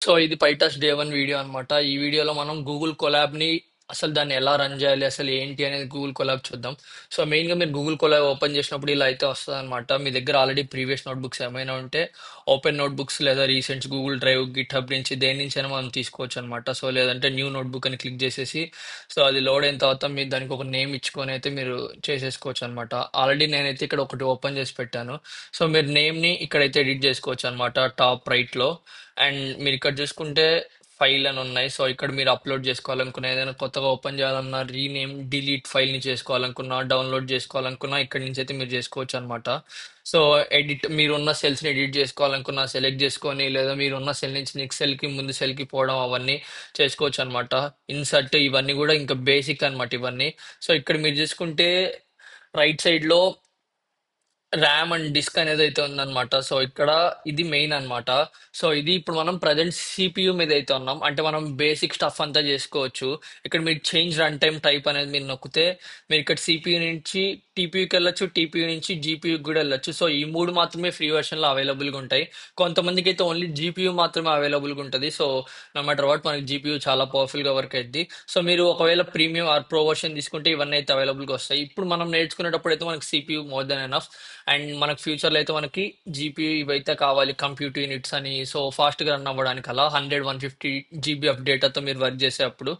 So ఇది పైటాస్ day one video అన్నమాట. ఈ వీడియోలో మనం గూగుల్ కొలాబ్ ని అసలు దాన్ని ఎలా రన్ చేయాలి, అసలు ఏంటి అనేది గూగుల్ కొలాబ్ చూద్దాం. సో మెయిన్ గా మీరు గూగుల్ కొలాబ్ ఓపెన్ చేసినప్పుడు ఇలా అయితే వస్తుంది అనమాట. మీ దగ్గర ఆల్రెడీ ప్రీవియస్ నోట్బుక్స్ ఏమైనా ఉంటే ఓపెన్ నోట్బుక్స్ లేదా recents Google drive, Git hub నుంచి దేని నుంచి అయినా మనం తీసుకోవచ్చు అనమాట. సో లేదంటే న్యూ నోట్బుక్ అని క్లిక్ చేసేసి సో అది లోడ్ అయిన తర్వాత మీరు దానికి ఒక నేమ్ ఇచ్చుకొని అయితే మీరు చేసేసుకోవచ్చు అనమాట. ఆల్రెడీ నేనైతే ఇక్కడ ఒకటి ఓపెన్ చేసి పెట్టాను. సో మీరు నేమ్ ని ఇక్కడైతే ఎడిట్ చేసుకోవచ్చు అనమాట, టాప్ రైట్ లో. అండ్ మీరు ఇక్కడ చూసుకుంటే ఫైల్ అని ఉన్నాయి. సో ఇక్కడ మీరు అప్లోడ్ చేసుకోవాలనుకున్న ఏదైనా కొత్తగా ఓపెన్ చేయాలన్నా, రీనేమ్ డిలీట్ ఫైల్ ని చేసుకోవాలనుకున్నా, డౌన్లోడ్ చేసుకోవాలనుకున్నా ఇక్కడ నుంచి అయితే మీరు చేసుకోవచ్చు అనమాట. సో ఎడిట్, మీరున్న సెల్స్ ని ఎడిట్ చేసుకోవాలనుకున్నా సెలెక్ట్ చేసుకొని, లేదా మీరున్న సెల్ నుంచి నెక్స్ట్ సెల్ కి ముందు సెల్ కి పోవడం అవన్నీ చేసుకోవచ్చు అనమాట. ఇన్సర్ట్ ఇవన్నీ కూడా ఇంకా బేసిక్ అన్నమాట ఇవన్నీ. సో ఇక్కడ మీరు చూసుకుంటే రైట్ సైడ్ లో ర్యామ్ అండ్ డిస్క్ అనేది అయితే ఉందన్నమాట. సో ఇక్కడ ఇది మెయిన్ అన్నమాట. సో ఇది ఇప్పుడు మనం ప్రజెంట్ సిపియు మీద అయితే ఉన్నాం, అంటే మనం బేసిక్ స్టఫ్ అంతా చేసుకోవచ్చు. ఇక్కడ మీరు చేంజ్ రన్ టైమ్ టైప్ అనేది మీరు నొక్కితే మీరు ఇక్కడ సిపియు నుంచి టీపీయూకి వెళ్ళొచ్చు, టీపీయూ నుంచి జీపీయూకి కూడా వెళ్ళొచ్చు. సో ఈ మూడు మాత్రమే ఫ్రీ వెర్షన్ లో అవైలబుల్ గా ఉంటాయి. కొంతమందికి అయితే ఓన్లీ జీపీయూ మాత్రమే అవైలబుల్ గా ఉంటుంది. సో నో మ్యాటర్ వాట్ మనకి జీపీయూ చాలా పవర్ఫుల్ గా వర్క్ అయింది. సో మీరు ఒకవేళ ప్రీమియం ఆర్ ప్రో వర్షన్ తీసుకుంటే ఇవన్నీ అయితే అవైలబుల్ గా వస్తాయి. ఇప్పుడు మనం నేర్చుకునేటప్పుడు అయితే మనకి CPU more than enough. And మనకు ఫ్యూచర్ లో అయితే మనకి జీపీయూ ఇవైతే కావాలి, కంప్యూట్ యూనిట్స్ అని. సో ఫాస్ట్ గా రన్ అవ్వడానికి అలా 100 150 జీబీ ఆఫ్ డేటాతో మీరు వర్క్ చేసేటప్పుడు.